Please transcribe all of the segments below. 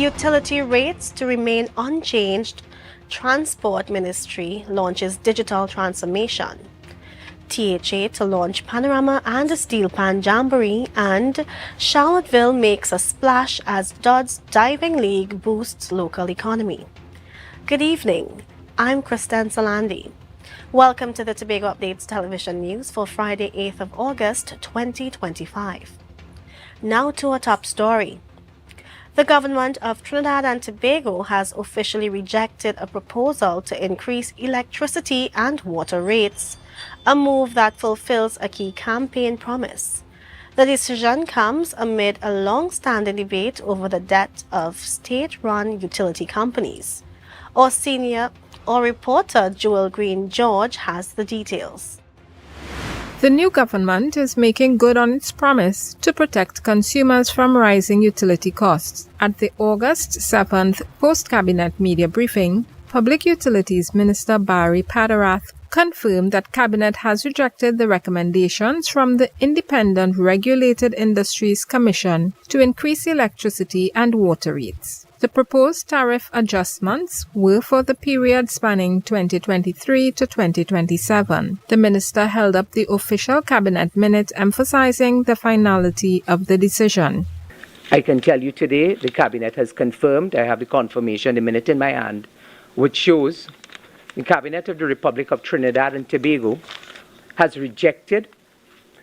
utility rates to remain unchanged, Transport Ministry launches digital transformation. THA to launch Panorama and Steel Pan Jamboree, and Charlottesville makes a splash as Dodds Diving League boosts local economy. Good evening, I'm Kristen Salandi. Welcome to the Tobago Updates television news for Friday, 8th of August, 2025. Now to a top story. The government of Trinidad and Tobago has officially rejected a proposal to increase electricity and water rates, a move that fulfills a key campaign promise. The decision comes amid a long-standing debate over the debt of state-run utility companies. Our reporter Joel Green George has the details. The new government is making good on its promise to protect consumers from rising utility costs. At the August 7th post-cabinet media briefing, Public Utilities Minister Barry Padarath confirmed that Cabinet has rejected the recommendations from the Independent Regulated Industries Commission to increase electricity and water rates. The proposed tariff adjustments were for the period spanning 2023 to 2027. The minister held up the official cabinet minute emphasizing the finality of the decision. I can tell you today the cabinet has confirmed, I have the confirmation, the minute in my hand, which shows the Cabinet of the Republic of Trinidad and Tobago has rejected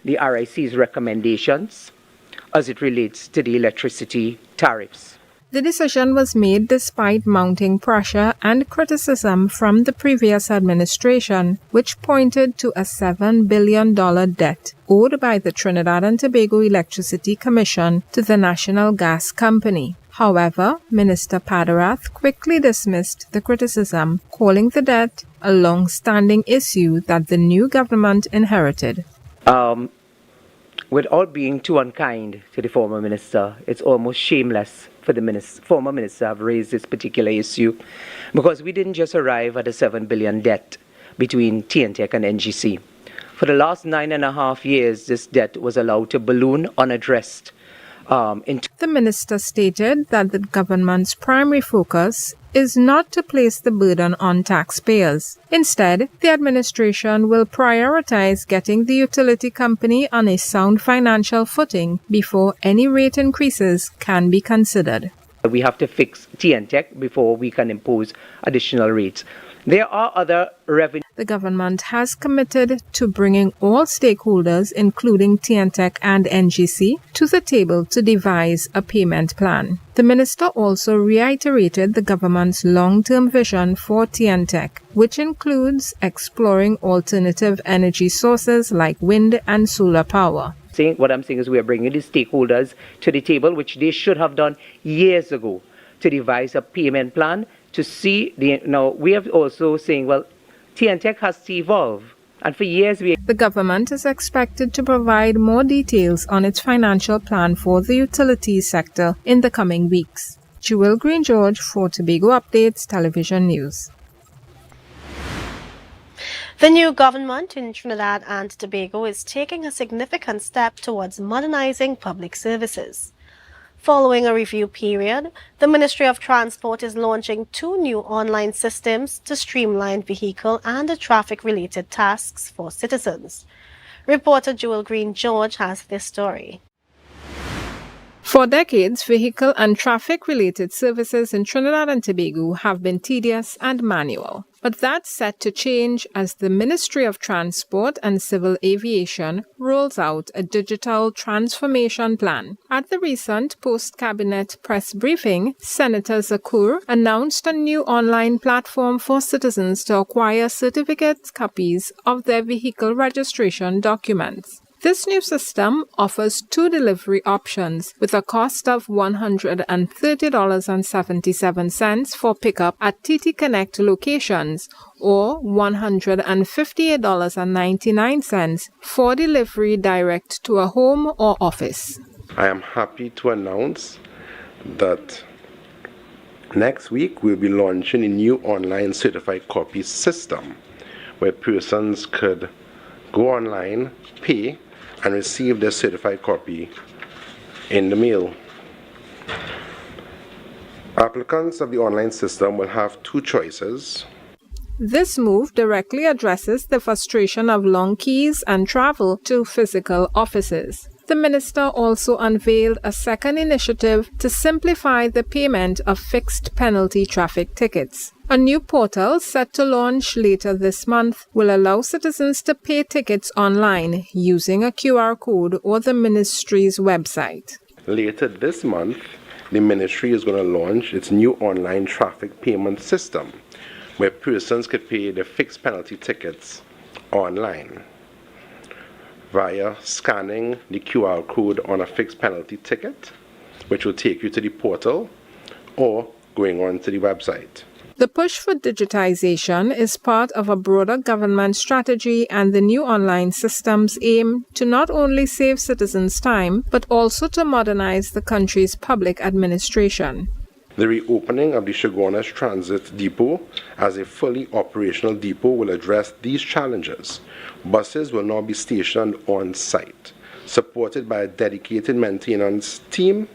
the RIC's recommendations as it relates to the electricity tariffs. The decision was made despite mounting pressure and criticism from the previous administration, which pointed to a $7 billion debt owed by the Trinidad and Tobago Electricity Commission to the National Gas Company. However, Minister Padarath quickly dismissed the criticism, calling the debt a long-standing issue that the new government inherited. Without being too unkind to the former minister, it's almost shameless for the former minister to have raised this particular issue, because we didn't just arrive at a $7 billion debt between TNTEC and NGC. For the last 9.5 years, this debt was allowed to balloon unaddressed. The minister stated that the government's primary focus is not to place the burden on taxpayers. Instead, the administration will prioritize getting the utility company on a sound financial footing before any rate increases can be considered. We have to fix TNTEC before we can impose additional rates. There are other revenue. The government has committed to bringing all stakeholders, including TNTEC and NGC, to the table to devise a payment plan. The minister also reiterated the government's long-term vision for TNTEC, which includes exploring alternative energy sources like wind and solar power. What I'm saying is we are bringing the stakeholders to the table, which they should have done years ago, to devise a payment plan to see now we have also saying, well, TNTEC has to evolve, and for years The government is expected to provide more details on its financial plan for the utilities sector in the coming weeks. Joel Green George for Tobago Updates Television News. The new government in Trinidad and Tobago is taking a significant step towards modernizing public services. Following a review period, the Ministry of Transport is launching 2 new online systems to streamline vehicle and traffic-related tasks for citizens. Reporter Joel Green George has this story. For decades, vehicle and traffic-related services in Trinidad and Tobago have been tedious and manual. But that's set to change as the Ministry of Transport and Civil Aviation rolls out a digital transformation plan. At the recent post-cabinet press briefing, Senator Zakur announced a new online platform for citizens to acquire certificate copies of their vehicle registration documents. This new system offers 2 delivery options with a cost of $130.77 for pickup at TT Connect locations or $158.99 for delivery direct to a home or office. I am happy to announce that next week we'll be launching a new online certified copy system where persons could go online, pay, and receive their certified copy in the mail. Applicants of the online system will have two choices. This move directly addresses the frustration of long queues and travel to physical offices. The minister also unveiled a second initiative to simplify the payment of fixed penalty traffic tickets. A new portal set to launch later this month will allow citizens to pay tickets online using a QR code or the ministry's website. Later this month, the ministry is going to launch its new online traffic payment system, where persons could pay their fixed penalty tickets online via scanning the QR code on a fixed penalty ticket, which will take you to the portal, or going on to the website. The push for digitization is part of a broader government strategy, and the new online systems aim to not only save citizens time, but also to modernize the country's public administration. The reopening of the Chaguanas Transit Depot as a fully operational depot will address these challenges. Buses will now be stationed on site, supported by a dedicated maintenance team,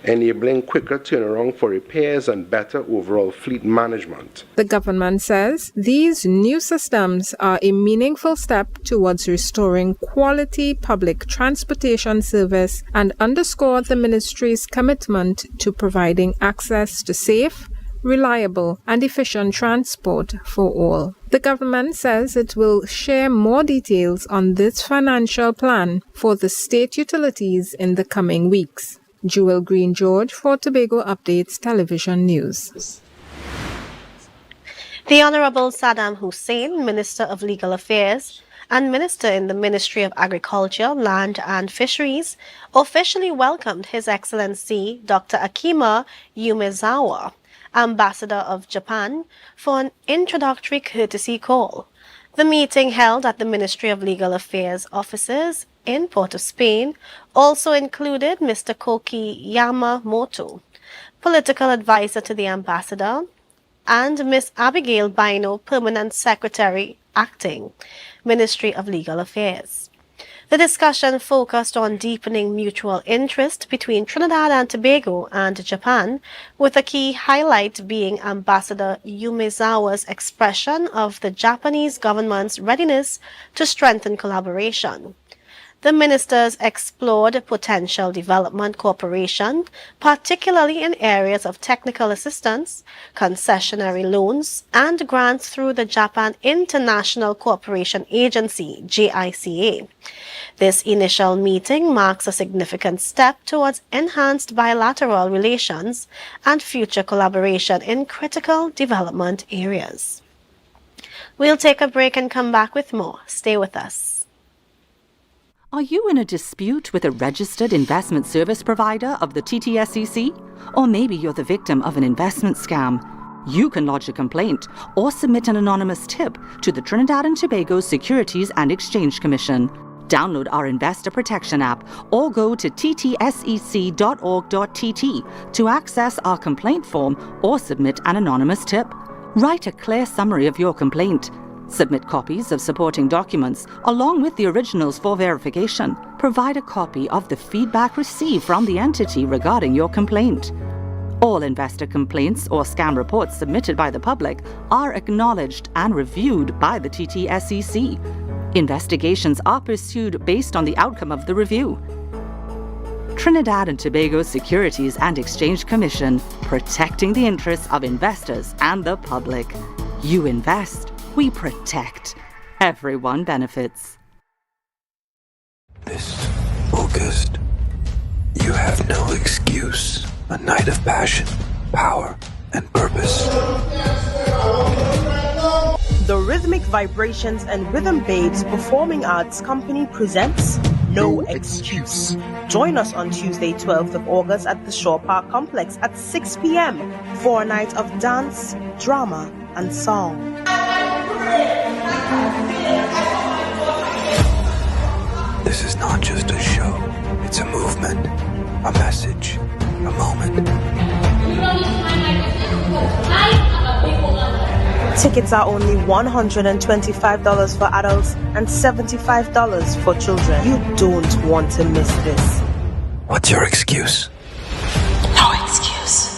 enabling quicker turnaround for repairs and better overall fleet management. The government says these new systems are a meaningful step towards restoring quality public transportation service and underscore the ministry's commitment to providing access to safe, reliable, and efficient transport for all. The government says it will share more details on this financial plan for the state utilities in the coming weeks. Jewel Green George for Tobago Updates Television News. The Honorable Saddam Hussein, Minister of Legal Affairs and Minister in the Ministry of Agriculture, Land and Fisheries, officially welcomed His Excellency Dr. Akima Umezawa, Ambassador of Japan, for an introductory courtesy call. The meeting held at the Ministry of Legal Affairs offices in Port of Spain also included Mr. Koki Yamamoto, political advisor to the ambassador, and Ms. Abigail Bino, Permanent Secretary, Acting, Ministry of Legal Affairs. The discussion focused on deepening mutual interest between Trinidad and Tobago and Japan, with a key highlight being Ambassador Umezawa's expression of the Japanese government's readiness to strengthen collaboration. The ministers explored potential development cooperation, particularly in areas of technical assistance, concessionary loans, and grants through the Japan International Cooperation Agency, JICA. This initial meeting marks a significant step towards enhanced bilateral relations and future collaboration in critical development areas. We'll take a break and come back with more. Stay with us. Are you in a dispute with a registered investment service provider of the TTSEC? Or maybe you're the victim of an investment scam? You can lodge a complaint or submit an anonymous tip to the Trinidad and Tobago Securities and Exchange Commission. Download our Investor Protection app or go to ttsec.org.tt to access our complaint form or submit an anonymous tip. Write a clear summary of your complaint. Submit copies of supporting documents along with the originals for verification. Provide a copy of the feedback received from the entity regarding your complaint. All investor complaints or scam reports submitted by the public are acknowledged and reviewed by the TTSEC. Investigations are pursued based on the outcome of the review. Trinidad and Tobago Securities and Exchange Commission, protecting the interests of investors and the public. You invest, we protect. Everyone benefits. This August, you have no excuse. A night of passion, power, and purpose. The Rhythmic Vibrations and Rhythm Babes Performing Arts Company presents No Excuse. Join us on Tuesday, 12th of August at the Shaw Park Complex at 6 p.m. for a night of dance, drama, and song. This is not just a show. It's a movement, a message, a moment. Tickets are only $125 for adults and $75 for children. You don't want to miss this. What's your excuse? No excuse.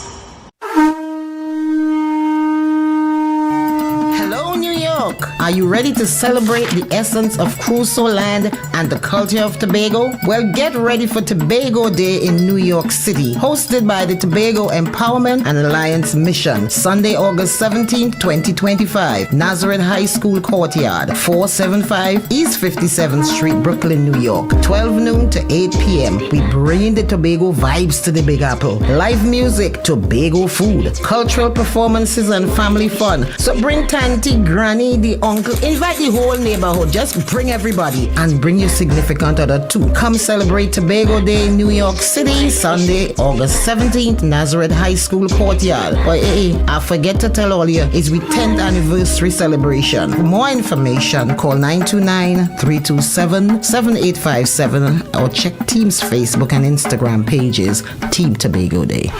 York. Are you ready to celebrate the essence of Crusoe land and the culture of Tobago? Well, get ready for Tobago Day in New York City, hosted by the Tobago Empowerment and Alliance Mission, Sunday, August 17, 2025, Nazareth High School Courtyard, 475 East 57th Street, Brooklyn, New York, 12 noon to 8 p.m. We bring the Tobago vibes to the Big Apple. Live music, Tobago food, cultural performances, and family fun. So bring Tanty, Granny, the uncle, invite the whole neighborhood. Just bring everybody and bring your significant other too. Come celebrate Tobago Day in New York City, Sunday, August 17th, Nazareth High School Courtyard. But I forget to tell all you, it's we 10th anniversary celebration. For more information, call 929-327-7857 or check Team's Facebook and Instagram pages, Team Tobago Day.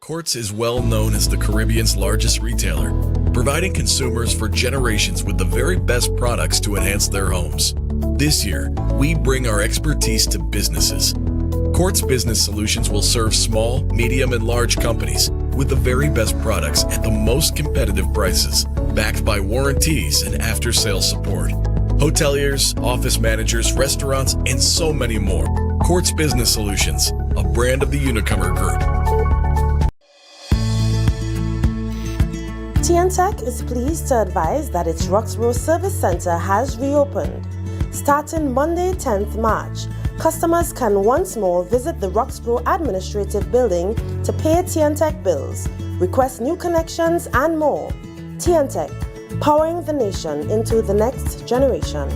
Quartz is well known as the Caribbean's largest retailer, providing consumers for generations with the very best products to enhance their homes. This year, we bring our expertise to businesses. Quartz Business Solutions will serve small, medium, and large companies with the very best products at the most competitive prices, backed by warranties and after-sales support. Hoteliers, office managers, restaurants, and so many more. Quartz Business Solutions, a brand of the Unicomer Group. TNTech is pleased to advise that its Roxborough Service Center has reopened. Starting Monday, 10th March, customers can once more visit the Roxborough Administrative Building to pay TNTech bills, request new connections, and more. TNTech, powering the nation into the next generation.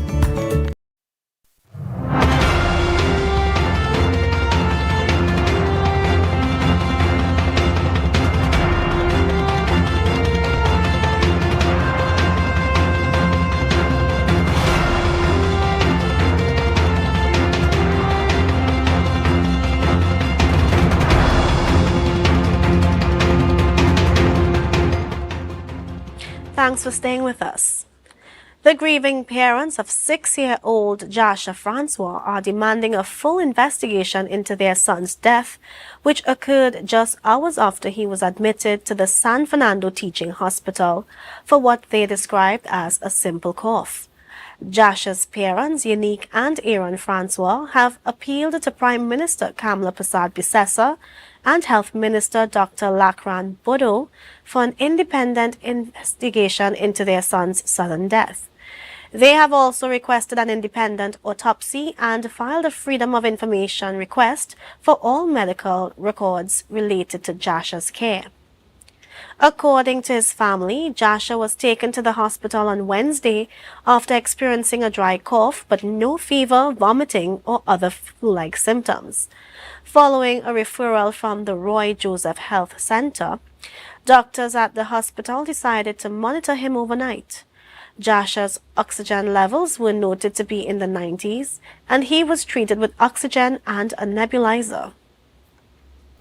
Thanks for staying with us. The grieving parents of 6-year-old Joshua Francois are demanding a full investigation into their son's death, which occurred just hours after he was admitted to the San Fernando Teaching Hospital for what they described as a simple cough. Joshua's parents, Unique and Aaron Francois, have appealed to Prime Minister Kamla Persad-Bissessar and Health Minister Dr. Lakran Bodo for an independent investigation into their son's sudden death. They have also requested an independent autopsy and filed a Freedom of Information request for all medical records related to Joshua's care. According to his family, Joshua was taken to the hospital on Wednesday after experiencing a dry cough but no fever, vomiting, or other flu-like symptoms. Following a referral from the Roy Joseph Health Center, doctors at the hospital decided to monitor him overnight. Joshua's oxygen levels were noted to be in the 90s, and he was treated with oxygen and a nebulizer.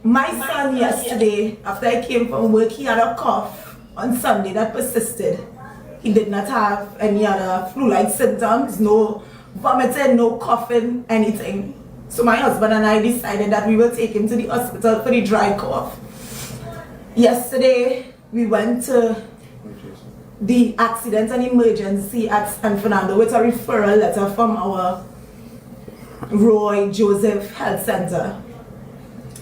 My son yesterday, after I came from work, he had a cough on Sunday that persisted. He did not have any other flu-like symptoms, no vomiting, no coughing, anything. So my husband and I decided that we will take him to the hospital for the dry cough. Yesterday, we went to the accident and emergency at San Fernando with a referral letter from our Roy Joseph Health Center.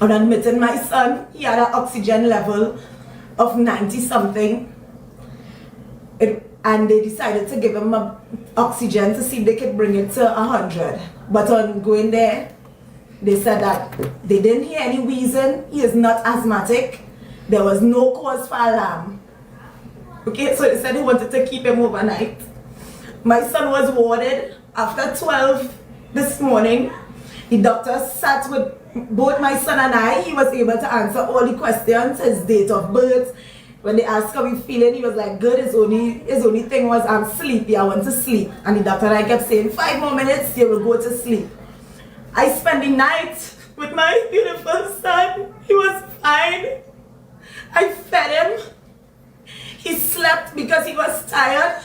On admitting my son, he had an oxygen level of 90-something. And they decided to give him oxygen to see if they could bring it to 100. But on going there, they said that they didn't hear any reason. He is not asthmatic. There was no cause for alarm. Okay, so they said they wanted to keep him overnight. My son was warded after 12 this morning. The doctor sat with both my son and I. He was able to answer all the questions, his date of birth. When they asked how he's feeling, he was like, good. His only thing was, I'm sleepy, I want to sleep. And the doctor and I kept saying, 5 more minutes, you will go to sleep. I spent the night with my beautiful son. He was fine. I fed him. He slept because he was tired.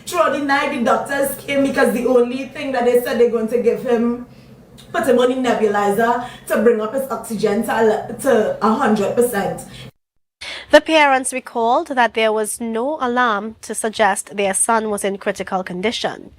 Throughout the night, the doctors came because the only thing that they said they're going to give him, put him on the nebulizer to bring up his oxygen to 100%. The parents recalled that there was no alarm to suggest their son was in critical condition.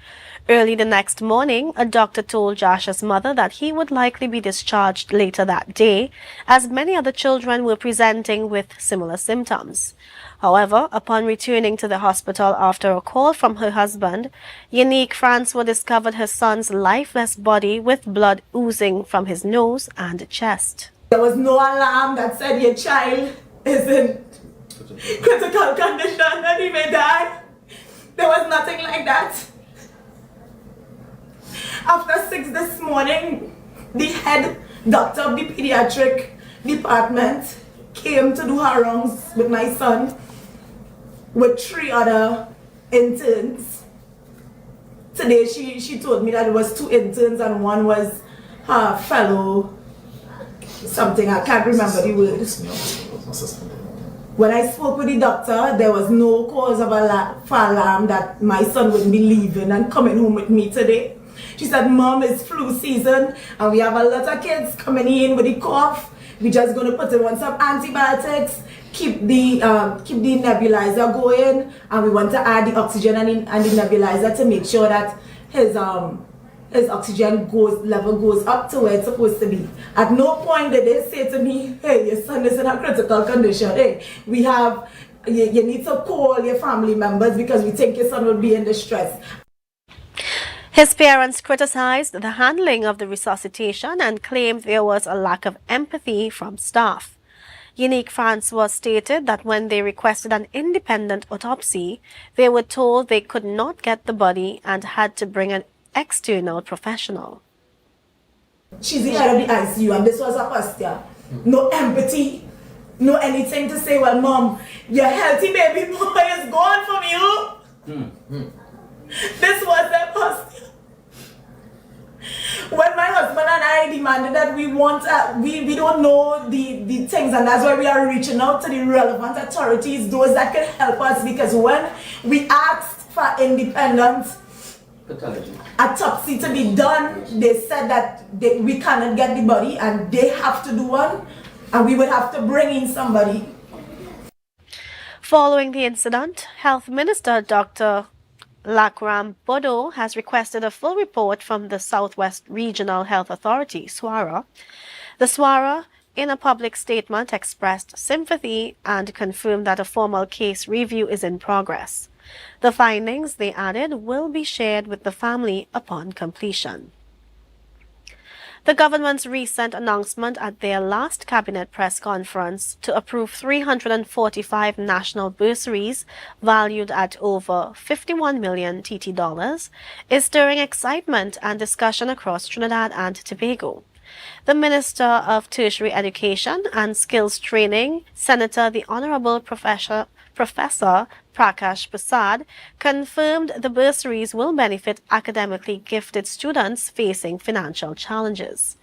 Early the next morning, a doctor told Josh's mother that he would likely be discharged later that day, as many other children were presenting with similar symptoms. However, upon returning to the hospital after a call from her husband, Unique Francois discovered her son's lifeless body with blood oozing from his nose and chest. There was no alarm that said your child is in critical condition and he may die. There was nothing like that. After 6 this morning, the head doctor of the pediatric department came to do her rounds with my son with 3 other interns. Today she told me that it was 2 interns and one was her fellow something, I can't remember the word. When I spoke with the doctor, there was no cause of alarm that my son wouldn't be leaving and coming home with me today. She said, Mom, it's flu season and we have a lot of kids coming in with the cough. We're just going to put in some antibiotics, keep the nebulizer going, and we want to add the oxygen and the nebulizer to make sure that his oxygen level goes up to where it's supposed to be. At no point did they say to me, hey, your son is in a critical condition. Hey, you need to call your family members because we think your son will be in distress. His parents criticized the handling of the resuscitation and claimed there was a lack of empathy from staff. Unique Francois stated that when they requested an independent autopsy, they were told they could not get the body and had to bring an external professional. She's the head of the ICU and this was a question. No empathy, no anything to say, well, Mom, your healthy baby boy is gone from you. This was their question. When my husband and I demanded that we don't know the things, and that's why we are reaching out to the relevant authorities, those that can help us, because when we asked for independent autopsy to be done, they said that we cannot get the body and they have to do one and we would have to bring in somebody. Following the incident, Health Minister Dr. Lakram Bodo has requested a full report from the Southwest Regional Health Authority, SWARA. The SWARA, in a public statement, expressed sympathy and confirmed that a formal case review is in progress. The findings, they added, will be shared with the family upon completion. The government's recent announcement at their last cabinet press conference to approve 345 national bursaries valued at over 51 million TT dollars is stirring excitement and discussion across Trinidad and Tobago. The Minister of Tertiary Education and Skills Training, Senator the Honorable Professor Prakash Prasad, confirmed the bursaries will benefit academically gifted students facing financial challenges.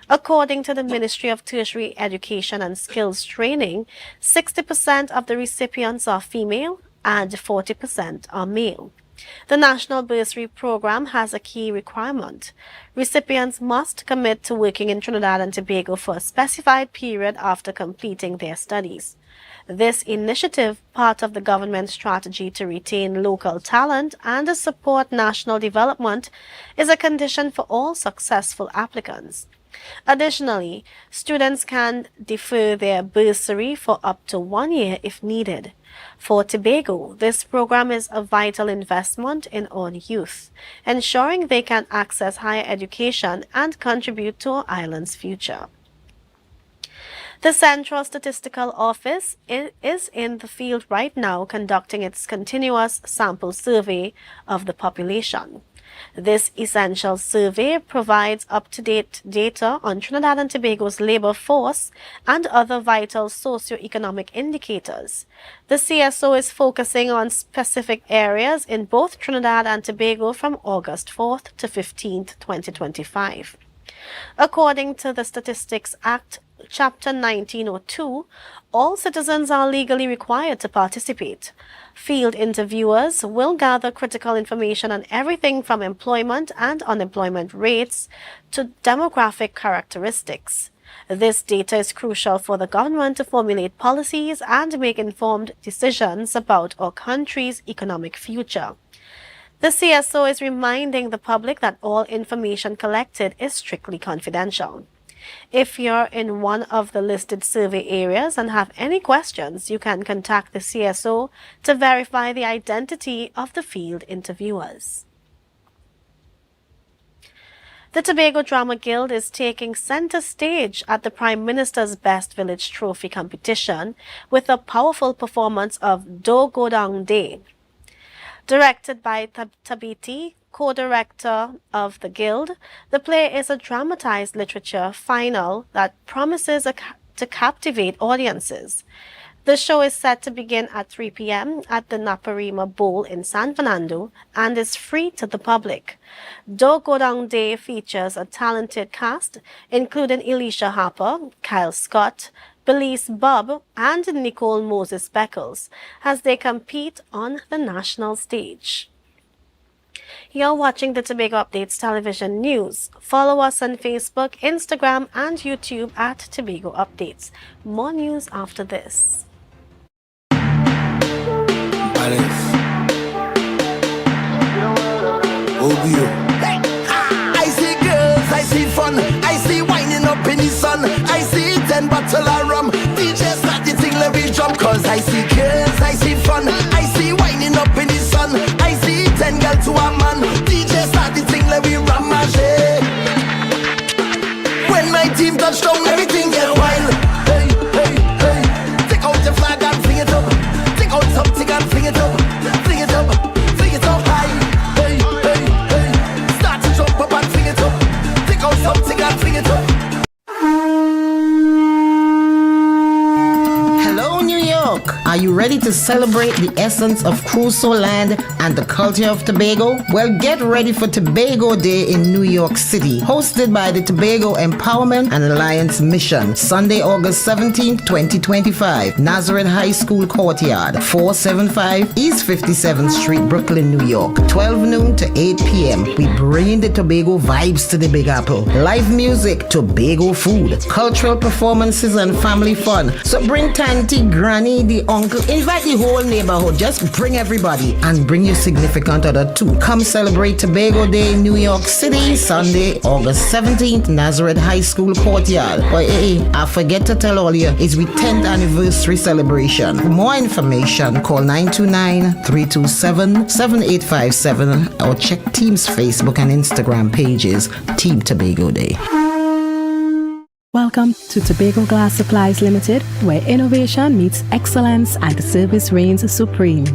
According to the Ministry of Tertiary Education and Skills Training, 60% of the recipients are female and 40% are male. The National Bursary Program has a key requirement. Recipients must commit to working in Trinidad and Tobago for a specified period after completing their studies. This initiative, part of the government's strategy to retain local talent and to support national development, is a condition for all successful applicants. Additionally, students can defer their bursary for up to 1 year if needed. For Tobago, this program is a vital investment in our youth, ensuring they can access higher education and contribute to our island's future. The Central Statistical Office is in the field right now conducting its continuous sample survey of the population. This essential survey provides up-to-date data on Trinidad and Tobago's labor force and other vital socio-economic indicators. The CSO is focusing on specific areas in both Trinidad and Tobago from August 4th to 15th, 2025. According to the Statistics Act, Chapter 1902, all citizens are legally required to participate. Field interviewers will gather critical information on everything from employment and unemployment rates to demographic characteristics. This data is crucial for the government to formulate policies and make informed decisions about our country's economic future. The CSO is reminding the public that all information collected is strictly confidential. If you're in one of the listed survey areas and have any questions, you can contact the CSO to verify the identity of the field interviewers. The Tobago Drama Guild is taking center stage at the Prime Minister's Best Village Trophy competition with a powerful performance of Do Godang Day. Directed by Tabiti, co-director of the Guild, the play is a dramatized literature final that promises to captivate audiences. The show is set to begin at 3 p.m. at the Naparima Bowl in San Fernando and is free to the public. Do Godang Day features a talented cast, including Elisha Harper, Kyle Scott, Belize Bob, and Nicole Moses Beckles, as they compete on the national stage. You're watching the Tobago Updates television news. Follow us on Facebook, Instagram, and YouTube at Tobago Updates. More news after this. I see girls, I see fun, I see winding up in the sun, I see 10 bottle of rum, DJ start the thing, let me jump. Cause I see girls, I see fun, I see winding up in the sun, I see 10 girls to a man, DJ start the thing, let me ram my shit. When my team touch down, everything get wild. Hey, hey, hey, take out your flag and fling it up, take out something and fling it up, fling it up, fling it up high. Hey, hey, hey, start to jump up and fling it up, take out something and fling it up. Hello, New York. Are you ready to celebrate the essence of Crusoe land and the culture of Tobago? Well, get ready for Tobago Day in New York City, hosted by the Tobago Empowerment and Alliance Mission, Sunday, August 17th, 2025, Nazareth High School Courtyard, 475 East 57th Street, Brooklyn, New York, 12 noon to 8 p.m. We bring the Tobago vibes to the Big Apple. Live music, Tobago food, cultural performances, and family fun. So bring Tanty, Granny, the uncle, invite the whole neighborhood. Just bring everybody and bring your significant other too. Come celebrate Tobago Day in New York City, Sunday, August 17th, Nazareth High School Courtyard. But hey, I forget to tell all you, it's we 10th anniversary celebration. For more information, call 929-327-7857 or check Team's Facebook and Instagram pages, Team Tobago Day. Welcome to Tobago Glass Supplies Limited, where innovation meets excellence and the service reigns supreme.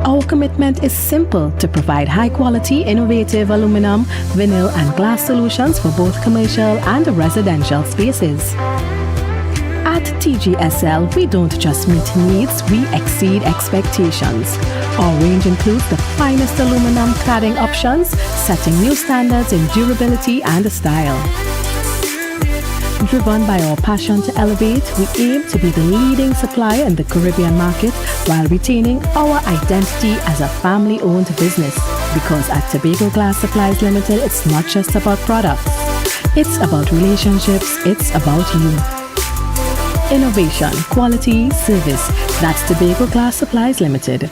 Our commitment is simple: to provide high-quality, innovative aluminum, vinyl, and glass solutions for both commercial and residential spaces. At TGSL, we don't just meet needs, we exceed expectations. Our range includes the finest aluminum cladding options, setting new standards in durability and style. Driven by our passion to elevate, we aim to be the leading supplier in the Caribbean market while retaining our identity as a family-owned business. Because at Tobago Glass Supplies Limited, it's not just about products. It's about relationships. It's about you. Innovation, quality, service. That's Tobago Glass Supplies Limited.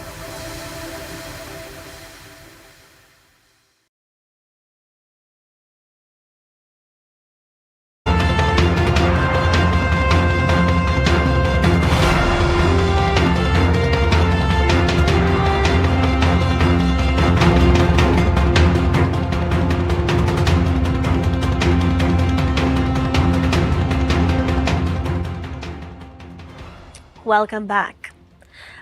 Welcome back.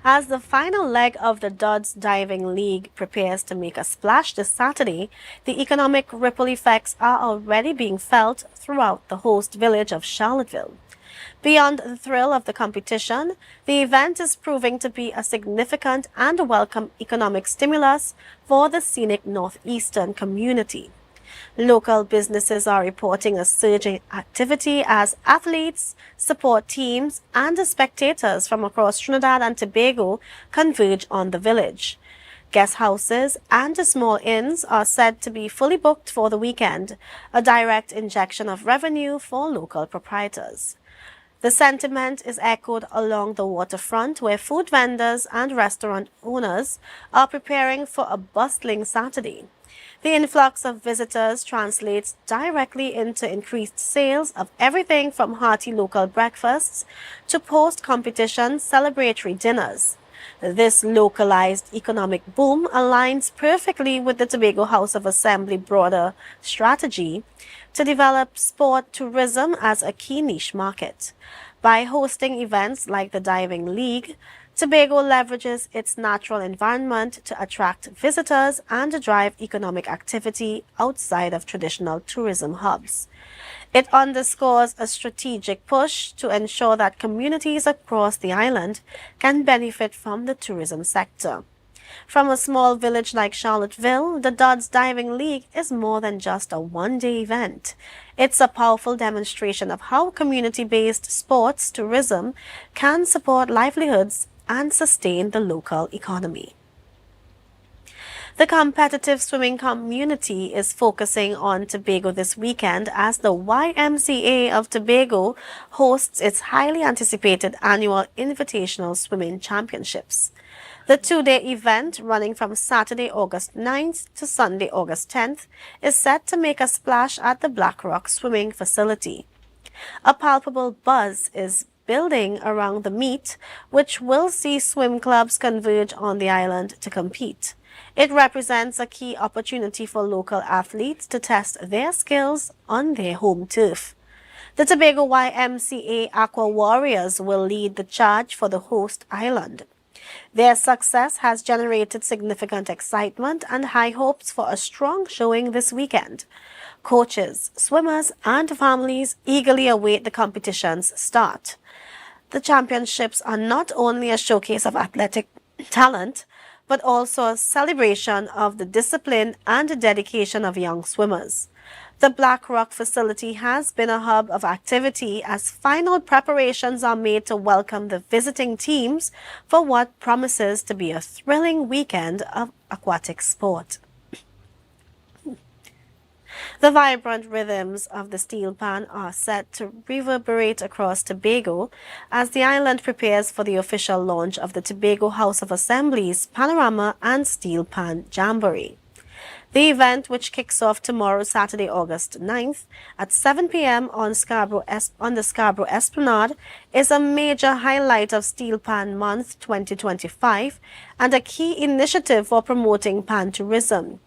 As the final leg of the Dodds Diving League prepares to make a splash this Saturday, the economic ripple effects are already being felt throughout the host village of Charlottesville. Beyond the thrill of the competition, the event is proving to be a significant and welcome economic stimulus for the scenic northeastern community. Local businesses are reporting a surge in activity as athletes, support teams, and spectators from across Trinidad and Tobago converge on the village. Guest houses and small inns are said to be fully booked for the weekend, a direct injection of revenue for local proprietors. The sentiment is echoed along the waterfront, where food vendors and restaurant owners are preparing for a bustling Saturday. The influx of visitors translates directly into increased sales of everything from hearty local breakfasts to post-competition celebratory dinners. This localized economic boom aligns perfectly with the Tobago House of Assembly broader strategy to develop sport tourism as a key niche market. By hosting events like the Diving League, Tobago leverages its natural environment to attract visitors and drive economic activity outside of traditional tourism hubs. It underscores a strategic push to ensure that communities across the island can benefit from the tourism sector. From a small village like Charlottesville, the Dodds Diving League is more than just a one-day event. It's a powerful demonstration of how community-based sports tourism can support livelihoods and sustain the local economy. The competitive swimming community is focusing on Tobago this weekend as the YMCA of Tobago hosts its highly anticipated annual Invitational Swimming Championships. The two-day event, running from Saturday, August 9th to Sunday, August 10th, is set to make a splash at the Black Rock Swimming Facility. A palpable buzz is building around the meet, which will see swim clubs converge on the island to compete. It represents a key opportunity for local athletes to test their skills on their home turf. The Tobago YMCA Aqua Warriors will lead the charge for the host island. Their success has generated significant excitement and high hopes for a strong showing this weekend. Coaches, swimmers, and families eagerly await the competition's start. The championships are not only a showcase of athletic talent, but also a celebration of the discipline and dedication of young swimmers. The Black Rock facility has been a hub of activity as final preparations are made to welcome the visiting teams for what promises to be a thrilling weekend of aquatic sport. The vibrant rhythms of the steel pan are set to reverberate across Tobago as the island prepares for the official launch of the Tobago House of Assembly's Panorama and Steel Pan Jamboree. The event, which kicks off tomorrow, Saturday, August 9th at 7 p.m. on the Scarborough Esplanade, is a major highlight of Steel Pan Month 2025 and a key initiative for promoting pan tourism.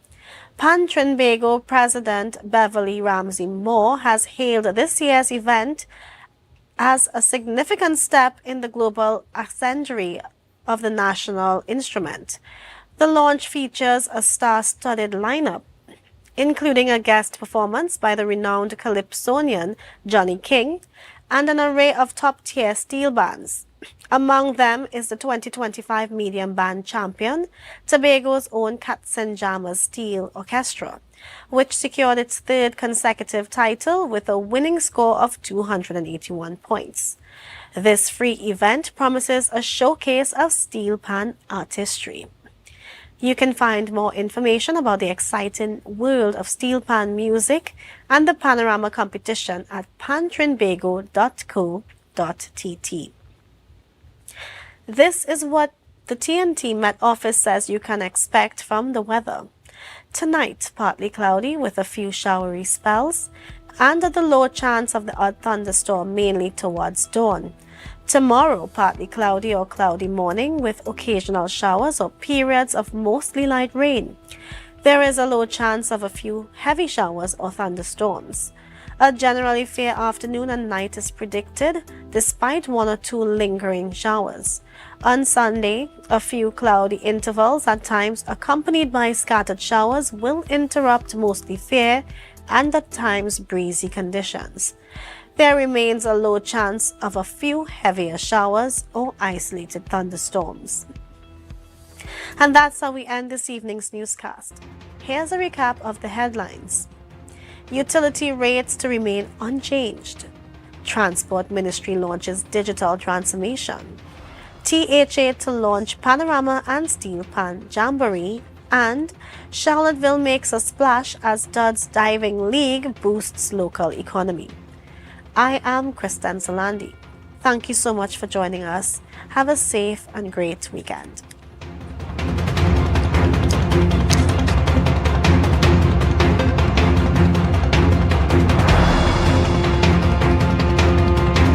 Pan Trinbago President Beverly Ramsey Moore has hailed this year's event as a significant step in the global ascendancy of the national instrument. The launch features a star-studded lineup, including a guest performance by the renowned calypsonian Johnny King and an array of top-tier steel bands. Among them is the 2025 Medium Band Champion, Tobago's own Katzenjammer Steel Orchestra, which secured its third consecutive title with a winning score of 281 points. This free event promises a showcase of steel pan artistry. You can find more information about the exciting world of steel pan music and the Panorama competition at pantrinbago.co.tt. This is what the TNT Met Office says you can expect from the weather. Tonight, partly cloudy with a few showery spells, and the low chance of the odd thunderstorm mainly towards dawn. Tomorrow, partly cloudy or cloudy morning with occasional showers or periods of mostly light rain. There is a low chance of a few heavy showers or thunderstorms. A generally fair afternoon and night is predicted, despite one or two lingering showers. On Sunday, a few cloudy intervals at times accompanied by scattered showers will interrupt mostly fair and at times breezy conditions. There remains a low chance of a few heavier showers or isolated thunderstorms. And that's how we end this evening's newscast. Here's a recap of the headlines. Utility rates to remain unchanged. Transport Ministry launches digital transformation. THA to launch Panorama and Steel Pan Jamboree, and Charlottesville makes a splash as Duds Diving League boosts local economy. I am Kristen Solandi. Thank you so much for joining us. Have a safe and great weekend.